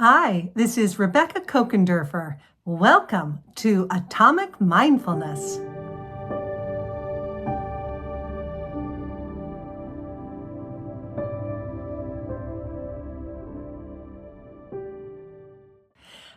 Hi, this is Rebecca Kokendorfer. Welcome to Atomic Mindfulness.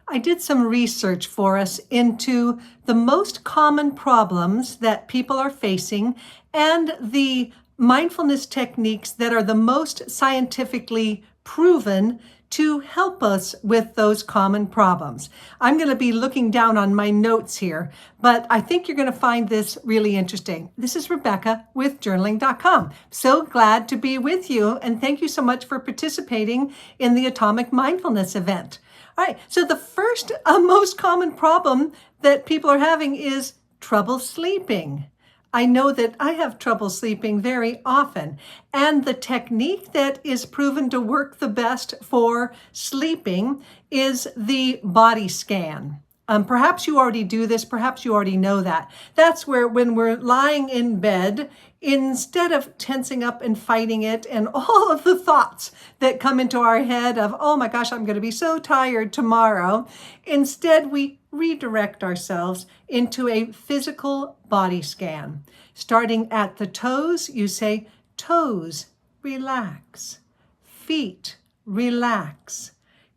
I did some research for us into the most common problems that people are facing and the mindfulness techniques that are the most scientifically proven to help us with those common problems. I'm going to be looking down on my notes here, but I think you're going to find this really interesting. This is Rebecca with journaling.com. So glad to be with you, and thank you so much for participating in the Atomic Mindfulness event. All right, so the first most common problem that people are having is trouble sleeping. I know that I have trouble sleeping very often, and the technique that is proven to work the best for sleeping is the body scan. Perhaps you already do this, perhaps you already know that. That's where when we're lying in bed, instead of tensing up and fighting it and all of the thoughts that come into our head of, oh my gosh, I'm going to be so tired tomorrow, instead we redirect ourselves into a physical body scan. Starting at the toes, you say, toes, relax. Feet, relax.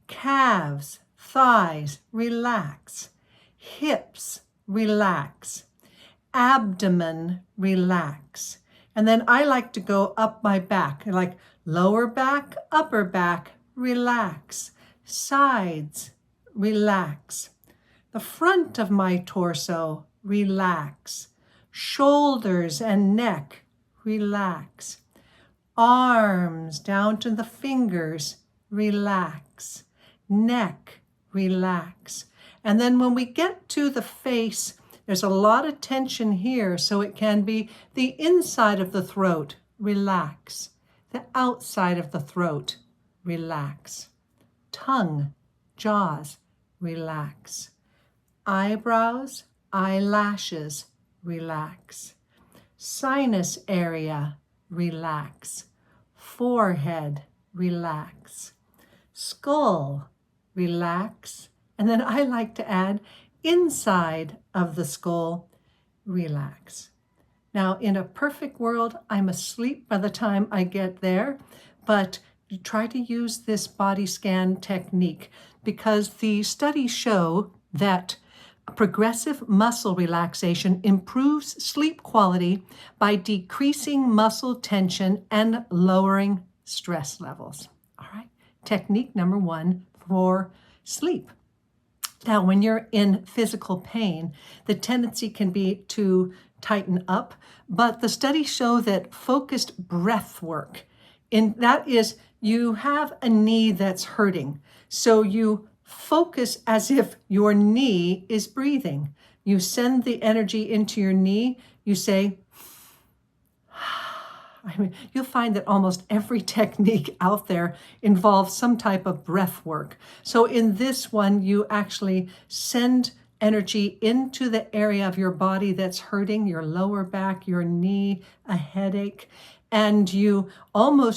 Calves, thighs, relax. Hips, relax. Abdomen, relax. And then I like to go up my back, like lower back, upper back, relax. Sides, relax. The front of my torso, relax. Shoulders and neck, relax. Arms down to the fingers, relax. Neck, relax. And then when we get to the face, there's a lot of tension here, so it can be the inside of the throat, relax. The outside of the throat, relax. Tongue, jaws, relax. Eyebrows, eyelashes, relax. Sinus area, relax. Forehead, relax. Skull, relax. And then I like to add inside of the skull, relax. Now, in a perfect world, I'm asleep by the time I get there, but try to use this body scan technique because the studies show that progressive muscle relaxation improves sleep quality by decreasing muscle tension and lowering stress levels. All right, technique number one for sleep. Now, when you're in physical pain, the tendency can be to tighten up, but the studies show that focused breath work, and that is you have a knee that's hurting, so you focus as if your knee is breathing. You send the energy into your knee. You say, you'll find that almost every technique out there involves some type of breath work. So in this one, you actually send energy into the area of your body that's hurting, your lower back, your knee, a headache, and you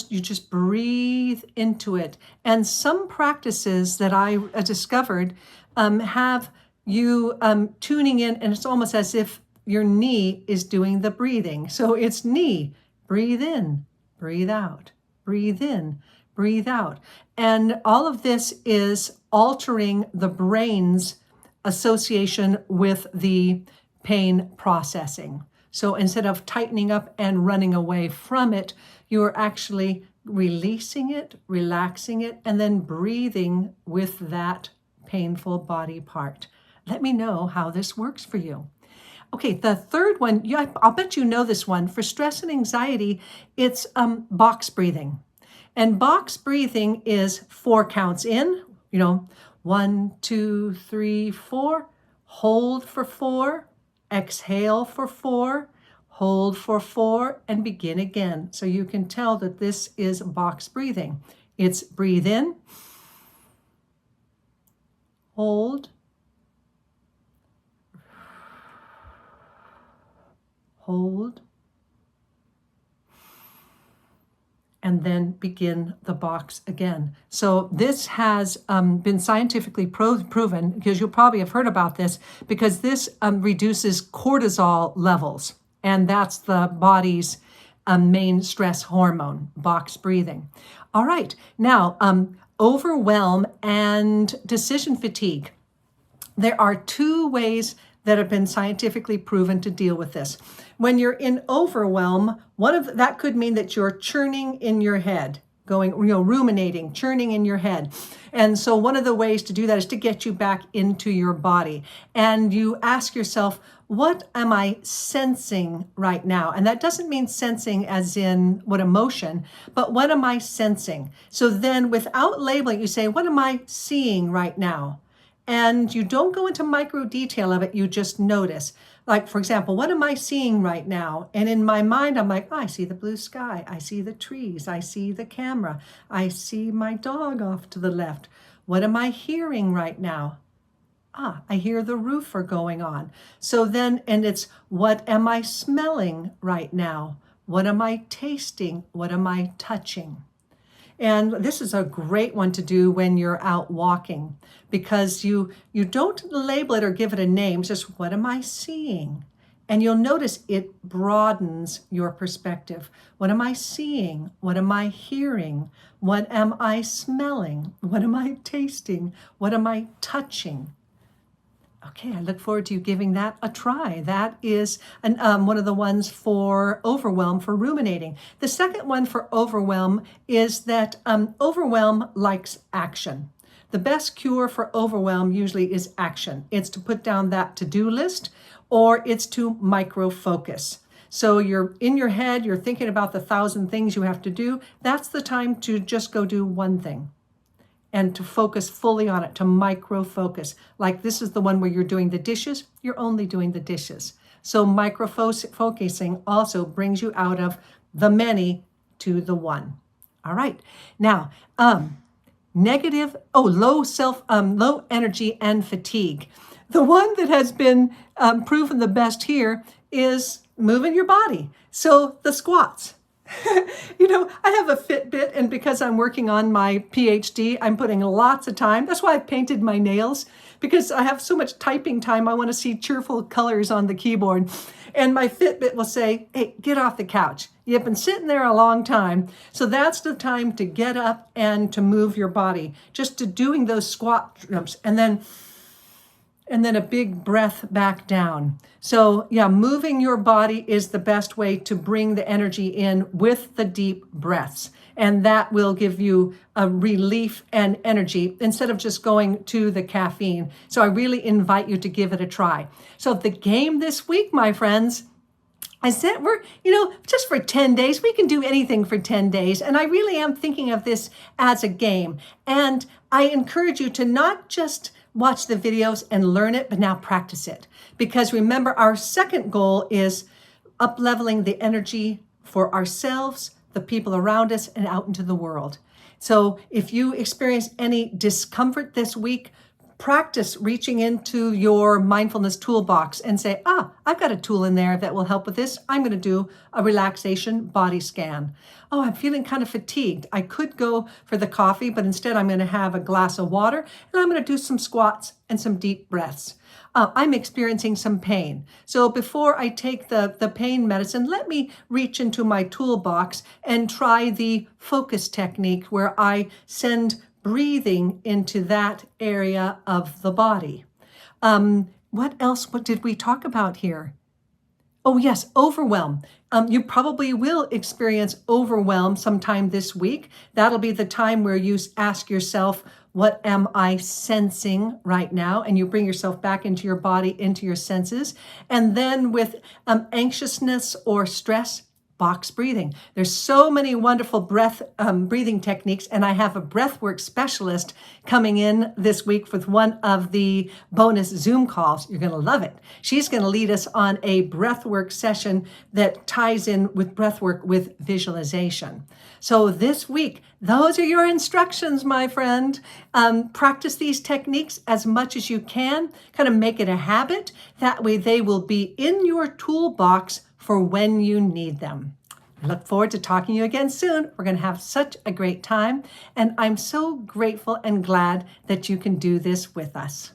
just breathe into it. And some practices that I discovered have you tuning in, and it's almost as if your knee is doing the breathing. So it's knee, breathe in, breathe out, breathe in, breathe out. And all of this is altering the brain's association with the pain processing. So instead of tightening up and running away from it, you're actually releasing it, relaxing it, and then breathing with that painful body part. Let me know how this works for you. Okay, the third one, I'll bet you know this one. For stress and anxiety, it's box breathing. And box breathing is 4 counts in, 1, 2, 3, 4. Hold for 4, exhale for 4, hold for 4, and begin again. So you can tell that this is box breathing. It's breathe in, hold, hold, and then begin the box again. So this has been scientifically proven, because you'll probably have heard about this, because this reduces cortisol levels, and that's the body's main stress hormone, box breathing. All right, now overwhelm and decision fatigue. There are two ways that have been scientifically proven to deal with this. When you're in overwhelm, that could mean that you're churning in your head, ruminating, churning in your head. And so one of the ways to do that is to get you back into your body. And you ask yourself, what am I sensing right now? And that doesn't mean sensing as in what emotion, but what am I sensing? So then without labeling, you say, what am I seeing right now? And you don't go into micro detail of it, you just notice. Like, for example, what am I seeing right now? And in my mind, I'm like, oh, I see the blue sky. I see the trees. I see the camera. I see my dog off to the left. What am I hearing right now? I hear the roofer going on. So then, and it's, what am I smelling right now? What am I tasting? What am I touching? And this is a great one to do when you're out walking, because you don't label it or give it a name, it's just, what am I seeing? And you'll notice it broadens your perspective. What am I seeing? What am I hearing? What am I smelling? What am I tasting? What am I touching? Okay, I look forward to you giving that a try. That is one of the ones for overwhelm, for ruminating. The second one for overwhelm is that overwhelm likes action. The best cure for overwhelm usually is action. It's to put down that to-do list, or it's to micro-focus. So you're in your head, you're thinking about the 1,000 things you have to do. That's the time to just go do one thing, and to focus fully on it, to micro-focus. Like this is the one where you're doing the dishes, you're only doing the dishes. So micro-focusing also brings you out of the many to the one. All right, now, low energy and fatigue. The one that has been proven the best here is moving your body. So the squats. I have a Fitbit, and because I'm working on my PhD, I'm putting lots of time. That's why I painted my nails, because I have so much typing time. I want to see cheerful colors on the keyboard. And my Fitbit will say, hey, get off the couch. You've been sitting there a long time. So that's the time to get up and to move your body, just to doing those squat jumps, and then a big breath back down. So yeah, moving your body is the best way to bring the energy in with the deep breaths. And that will give you a relief and energy instead of just going to the caffeine. So I really invite you to give it a try. So the game this week, my friends, I said we're, just for 10 days, we can do anything for 10 days. And I really am thinking of this as a game. And I encourage you to not just watch the videos and learn it, but now practice it. Because remember, our second goal is up-leveling the energy for ourselves, the people around us, and out into the world. So if you experience any discomfort this week, practice reaching into your mindfulness toolbox and say, I've got a tool in there that will help with this. I'm going to do a relaxation body scan. Oh, I'm feeling kind of fatigued. I could go for the coffee, but instead I'm going to have a glass of water, and I'm going to do some squats and some deep breaths. I'm experiencing some pain. So before I take the pain medicine, let me reach into my toolbox and try the focus technique, where I send breathing into that area of the body. What else? What did we talk about here? Oh, yes, overwhelm. You probably will experience overwhelm sometime this week. That'll be the time where you ask yourself, what am I sensing right now? And you bring yourself back into your body, into your senses. And then with anxiousness or stress, box breathing. There's so many wonderful breathing techniques, and I have a breathwork specialist coming in this week with one of the bonus Zoom calls. You're going to love it. She's going to lead us on a breathwork session that ties in with breathwork with visualization. So this week, those are your instructions, my friend. Practice these techniques as much as you can. Kind of make it a habit. That way they will be in your toolbox for when you need them. I look forward to talking to you again soon. We're going to have such a great time. And I'm so grateful and glad that you can do this with us.